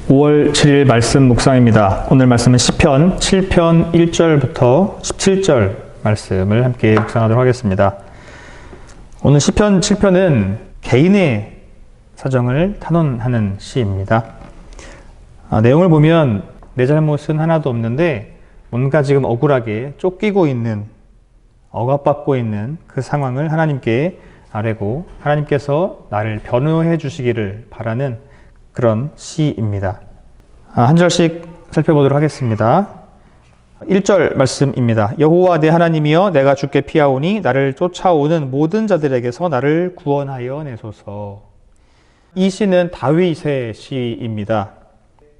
5월 7일 말씀 묵상입니다. 오늘 말씀은 시편 7편 1절부터 17절 말씀을 함께 묵상하도록 하겠습니다. 오늘 시편 7편은 개인의 사정을 탄원하는 시입니다. 내용을 보면 내 잘못은 하나도 없는데 뭔가 지금 억울하게 쫓기고 있는, 억압받고 있는 그 상황을 하나님께 아뢰고 하나님께서 나를 변호해 주시기를 바라는 그런 시입니다. 한 절씩 살펴보도록 하겠습니다. 1절 말씀입니다. 여호와 내 하나님이여 내가 주께 피하오니 나를 쫓아오는 모든 자들에게서 나를 구원하여 내소서. 이 시는 다윗의 시입니다.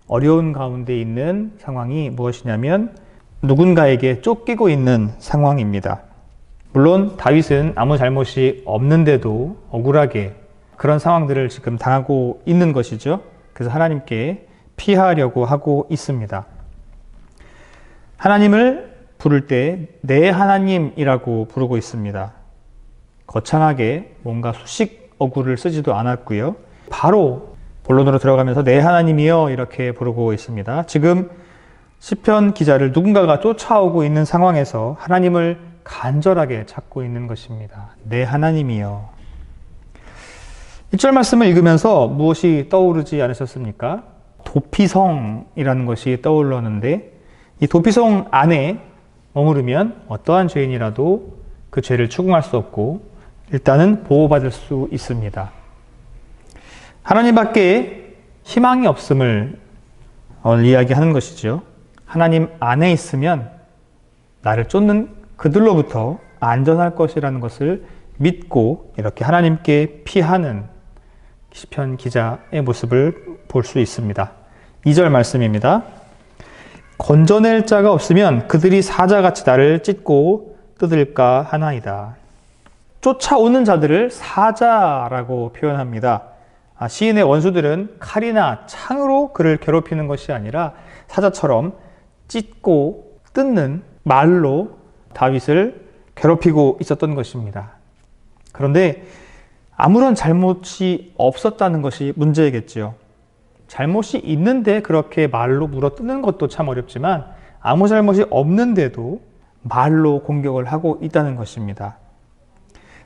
어려운 가운데 있는 상황이 무엇이냐면 누군가에게 쫓기고 있는 상황입니다. 물론 다윗은 아무 잘못이 없는데도 억울하게 그런 상황들을 지금 당하고 있는 것이죠. 그래서 하나님께 피하려고 하고 있습니다. 하나님을 부를 때 내 하나님이라고 부르고 있습니다. 거창하게 뭔가 수식 어구를 쓰지도 않았고요. 바로 본론으로 들어가면서 내 하나님이여 이렇게 부르고 있습니다. 지금 시편 기자를 누군가가 쫓아오고 있는 상황에서 하나님을 간절하게 찾고 있는 것입니다. 내 하나님이여. 1절 말씀을 읽으면서 무엇이 떠오르지 않으셨습니까? 도피성이라는 것이 떠올랐는데 이 도피성 안에 머무르면 어떠한 죄인이라도 그 죄를 추궁할 수 없고 일단은 보호받을 수 있습니다. 하나님밖에 희망이 없음을 이야기하는 것이죠. 하나님 안에 있으면 나를 쫓는 그들로부터 안전할 것이라는 것을 믿고 이렇게 하나님께 피하는 시편 기자의 모습을 볼 수 있습니다. 2절 말씀입니다. 건져낼 자가 없으면 그들이 사자같이 나를 찢고 뜯을까 하나이다. 쫓아오는 자들을 사자라고 표현합니다. 시인의 원수들은 칼이나 창으로 그를 괴롭히는 것이 아니라 사자처럼 찢고 뜯는 말로 다윗을 괴롭히고 있었던 것입니다. 그런데 아무런 잘못이 없었다는 것이 문제겠지요. 잘못이 있는데 그렇게 말로 물어뜯는 것도 참 어렵지만 아무 잘못이 없는데도 말로 공격을 하고 있다는 것입니다.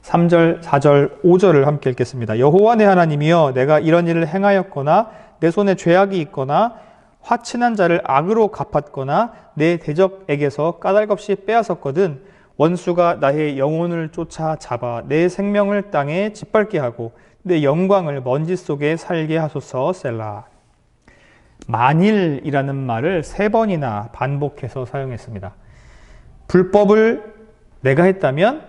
3절, 4절, 5절을 함께 읽겠습니다. 여호와 내 하나님이여 내가 이런 일을 행하였거나 내 손에 죄악이 있거나 화친한 자를 악으로 갚았거나 내 대적에게서 까닭없이 빼앗았거든 원수가 나의 영혼을 쫓아 잡아 내 생명을 땅에 짓밟게 하고 내 영광을 먼지 속에 살게 하소서. 셀라. 만일이라는 말을 3번이나 반복해서 사용했습니다. 불법을 내가 했다면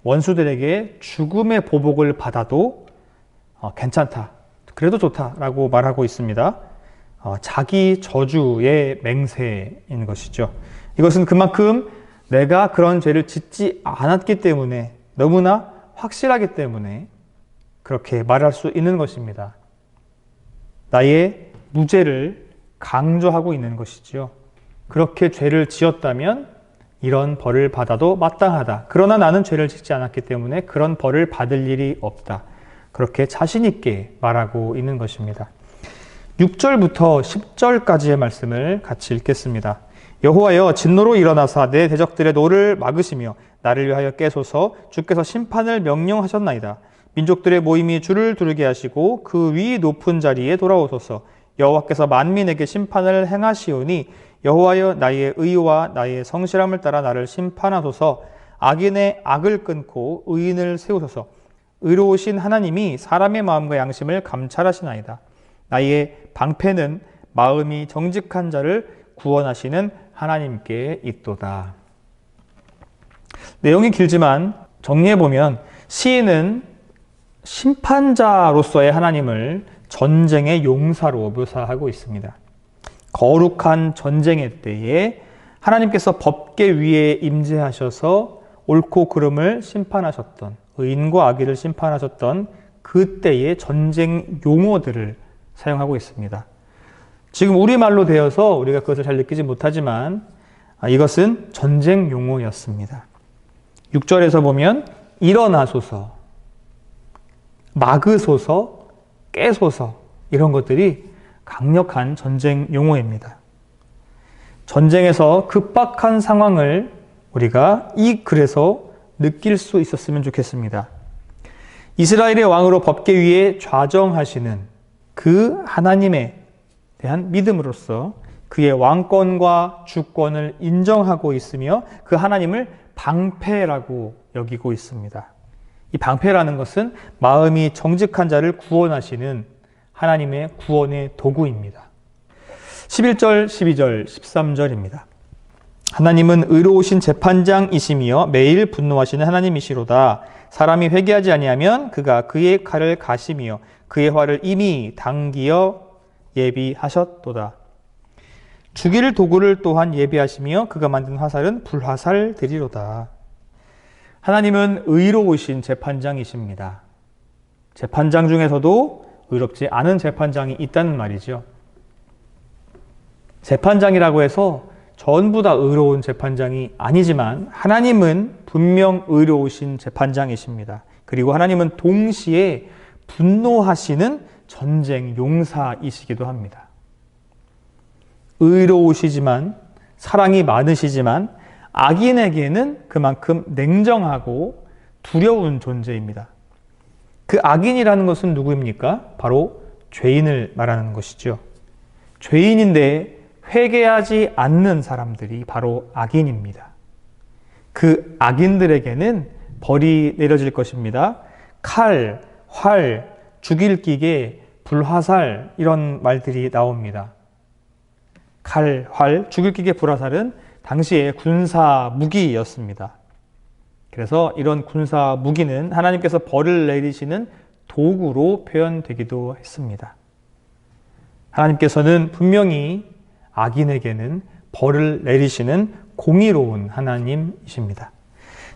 원수들에게 죽음의 보복을 받아도 괜찮다. 그래도 좋다라고 말하고 있습니다. 자기 저주의 맹세인 것이죠. 이것은 그만큼 내가 그런 죄를 짓지 않았기 때문에 너무나 확실하기 때문에 그렇게 말할 수 있는 것입니다. 나의 무죄를 강조하고 있는 것이지요. 그렇게 죄를 지었다면 이런 벌을 받아도 마땅하다. 그러나 나는 죄를 짓지 않았기 때문에 그런 벌을 받을 일이 없다. 그렇게 자신 있게 말하고 있는 것입니다. 6절부터 10절까지의 말씀을 같이 읽겠습니다. 여호와여 진노로 일어나사 내 대적들의 노를 막으시며 나를 위하여 깨소서. 주께서 심판을 명령하셨나이다. 민족들의 모임이 주를 두르게 하시고 그 위 높은 자리에 돌아오소서. 여호와께서 만민에게 심판을 행하시오니 여호와여 나의 의와 나의 성실함을 따라 나를 심판하소서. 악인의 악을 끊고 의인을 세우소서. 의로우신 하나님이 사람의 마음과 양심을 감찰하시나이다. 나의 방패는 마음이 정직한 자를 구원하시는 하나님께 있도다. 내용이 길지만 정리해보면 시인은 심판자로서의 하나님을 전쟁의 용사로 묘사하고 있습니다. 거룩한 전쟁의 때에 하나님께서 법계 위에 임재하셔서 옳고 그름을 심판하셨던, 의인과 악의를 심판하셨던 그때의 전쟁 용어들을 사용하고 있습니다. 지금 우리말로 되어서 우리가 그것을 잘 느끼지 못하지만 이것은 전쟁 용어였습니다. 6절에서 보면 일어나소서, 막으소서, 깨소서 이런 것들이 강력한 전쟁 용어입니다. 전쟁에서 급박한 상황을 우리가 이 글에서 느낄 수 있었으면 좋겠습니다. 이스라엘의 왕으로 법계 위에 좌정하시는 그 하나님에 대한 믿음으로써 그의 왕권과 주권을 인정하고 있으며 그 하나님을 방패라고 여기고 있습니다. 이 방패라는 것은 마음이 정직한 자를 구원하시는 하나님의 구원의 도구입니다. 11절, 12절, 13절입니다. 하나님은 의로우신 재판장이시며 매일 분노하시는 하나님이시로다. 사람이 회개하지 아니하면 그가 그의 칼을 가시며 그의 화를 이미 당기어 예비하셨도다. 죽일 도구를 또한 예비하시며 그가 만든 화살은 불화살 되리로다. 하나님은 의로우신 재판장이십니다. 재판장 중에서도 의롭지 않은 재판장이 있다는 말이죠. 재판장이라고 해서 전부 다 의로운 재판장이 아니지만 하나님은 분명 의로우신 재판장이십니다. 그리고 하나님은 동시에 분노하시는 전쟁 용사이시기도 합니다. 의로우시지만 사랑이 많으시지만 악인에게는 그만큼 냉정하고 두려운 존재입니다. 그 악인이라는 것은 누구입니까? 바로 죄인을 말하는 것이죠. 죄인인데 회개하지 않는 사람들이 바로 악인입니다. 그 악인들에게는 벌이 내려질 것입니다. 칼, 활, 죽일 기계, 불화살 이런 말들이 나옵니다. 칼, 활, 죽일 기계, 불화살은 당시의 군사 무기였습니다. 그래서 이런 군사 무기는 하나님께서 벌을 내리시는 도구로 표현되기도 했습니다. 하나님께서는 분명히 악인에게는 벌을 내리시는 공의로운 하나님이십니다.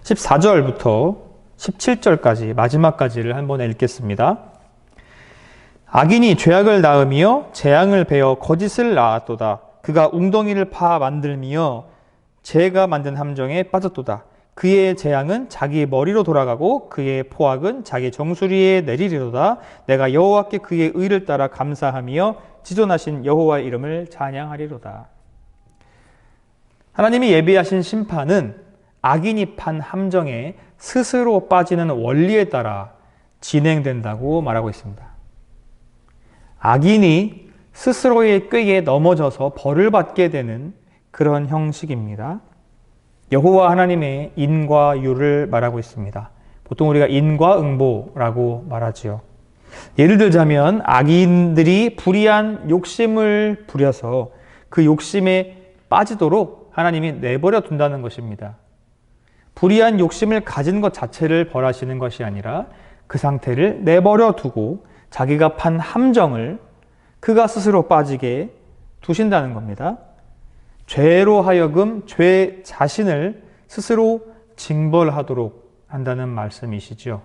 14절부터 17절까지 마지막까지를 한번 읽겠습니다. 악인이 죄악을 낳으며 재앙을 베어 거짓을 낳았도다. 그가 웅덩이를 파 만들며 재가 만든 함정에 빠졌도다. 그의 재앙은 자기 머리로 돌아가고 그의 포악은 자기 정수리에 내리리로다. 내가 여호와께 그의 의를 따라 감사하며 지존하신 여호와의 이름을 찬양하리로다. 하나님이 예비하신 심판은 악인이 판 함정에 스스로 빠지는 원리에 따라 진행된다고 말하고 있습니다. 악인이 스스로의 꾀에 넘어져서 벌을 받게 되는 그런 형식입니다. 여호와 하나님의 인과 유를 말하고 있습니다. 보통 우리가 인과응보라고 말하지요. 예를 들자면 악인들이 불의한 욕심을 부려서 그 욕심에 빠지도록 하나님이 내버려 둔다는 것입니다. 불의한 욕심을 가진 것 자체를 벌하시는 것이 아니라 그 상태를 내버려 두고 자기가 판 함정을 그가 스스로 빠지게 두신다는 겁니다. 죄로 하여금 죄 자신을 스스로 징벌하도록 한다는 말씀이시죠.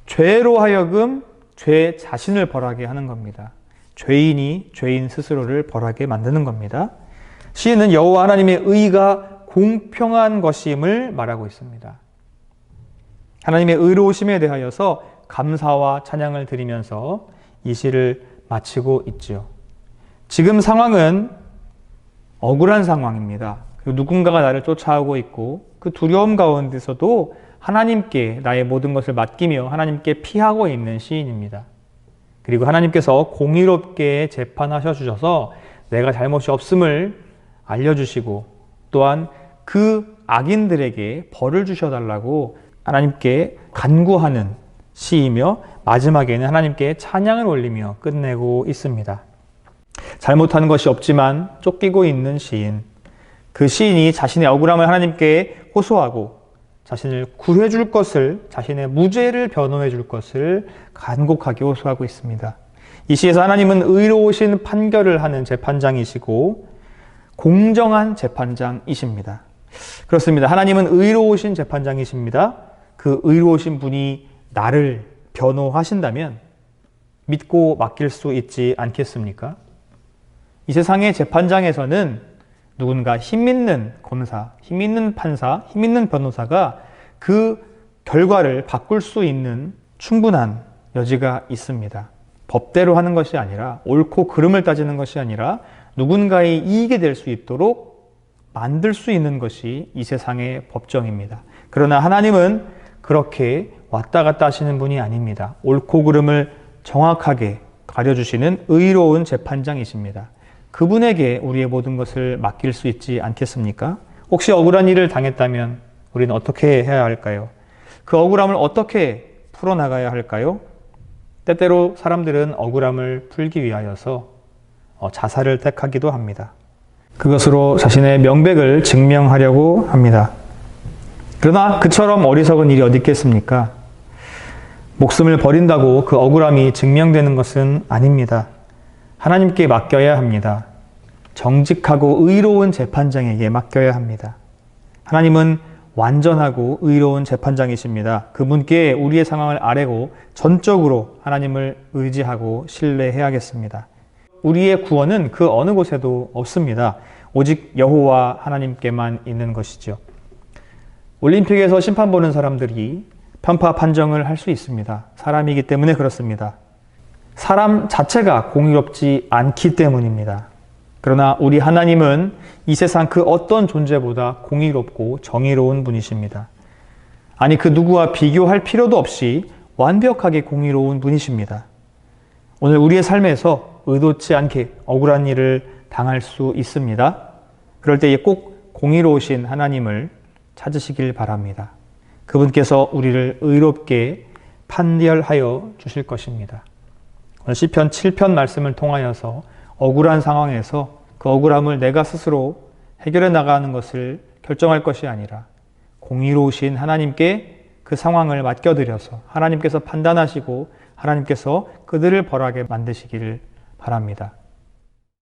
죄로 하여금 죄 자신을 벌하게 하는 겁니다. 죄인이 죄인 스스로를 벌하게 만드는 겁니다. 시인은 여호와 하나님의 의가 공평한 것임을 말하고 있습니다. 하나님의 의로우심에 대하여서 감사와 찬양을 드리면서 이 시를 마치고 있지요. 지금 상황은 억울한 상황입니다. 그리고 누군가가 나를 쫓아오고 있고 그 두려움 가운데서도 하나님께 나의 모든 것을 맡기며 하나님께 피하고 있는 시인입니다. 그리고 하나님께서 공의롭게 재판하셔 주셔서 내가 잘못이 없음을 알려주시고 또한 그 악인들에게 벌을 주셔달라고 하나님께 간구하는 시이며 마지막에는 하나님께 찬양을 올리며 끝내고 있습니다. 잘못한 것이 없지만 쫓기고 있는 시인, 그 시인이 자신의 억울함을 하나님께 호소하고 자신을 구해 줄 것을, 자신의 무죄를 변호해 줄 것을 간곡하게 호소하고 있습니다. 이 시에서 하나님은 의로우신 판결을 하는 재판장이시고 공정한 재판장이십니다. 그렇습니다. 하나님은 의로우신 재판장이십니다. 그 의로우신 분이 나를 변호하신다면 믿고 맡길 수 있지 않겠습니까? 이 세상의 재판장에서는 누군가 힘있는 검사, 힘있는 판사, 힘있는 변호사가 그 결과를 바꿀 수 있는 충분한 여지가 있습니다. 법대로 하는 것이 아니라, 옳고 그름을 따지는 것이 아니라 누군가의 이익이 될 수 있도록 만들 수 있는 것이 이 세상의 법정입니다. 그러나 하나님은 그렇게 왔다 갔다 하시는 분이 아닙니다. 옳고 그름을 정확하게 가려주시는 의로운 재판장이십니다. 그분에게 우리의 모든 것을 맡길 수 있지 않겠습니까? 혹시 억울한 일을 당했다면 우리는 어떻게 해야 할까요? 그 억울함을 어떻게 풀어나가야 할까요? 때때로 사람들은 억울함을 풀기 위하여서 자살을 택하기도 합니다. 그것으로 자신의 명백을 증명하려고 합니다. 그러나 그처럼 어리석은 일이 어디 있겠습니까? 목숨을 버린다고 그 억울함이 증명되는 것은 아닙니다. 하나님께 맡겨야 합니다. 정직하고 의로운 재판장에게 맡겨야 합니다. 하나님은 완전하고 의로운 재판장이십니다. 그분께 우리의 상황을 아뢰고 전적으로 하나님을 의지하고 신뢰해야겠습니다. 우리의 구원은 그 어느 곳에도 없습니다. 오직 여호와 하나님께만 있는 것이죠. 올림픽에서 심판 보는 사람들이 편파 판정을 할 수 있습니다. 사람이기 때문에 그렇습니다. 사람 자체가 공의롭지 않기 때문입니다. 그러나 우리 하나님은 이 세상 그 어떤 존재보다 공의롭고 정의로운 분이십니다. 아니, 그 누구와 비교할 필요도 없이 완벽하게 공의로운 분이십니다. 오늘 우리의 삶에서 의도치 않게 억울한 일을 당할 수 있습니다. 그럴 때에 꼭 공의로우신 하나님을 찾으시길 바랍니다. 그분께서 우리를 의롭게 판결하여 주실 것입니다. 오늘 시편 7편 말씀을 통하여서 억울한 상황에서 그 억울함을 내가 스스로 해결해 나가는 것을 결정할 것이 아니라 공의로우신 하나님께 그 상황을 맡겨드려서 하나님께서 판단하시고 하나님께서 그들을 벌하게 만드시기를 바랍니다.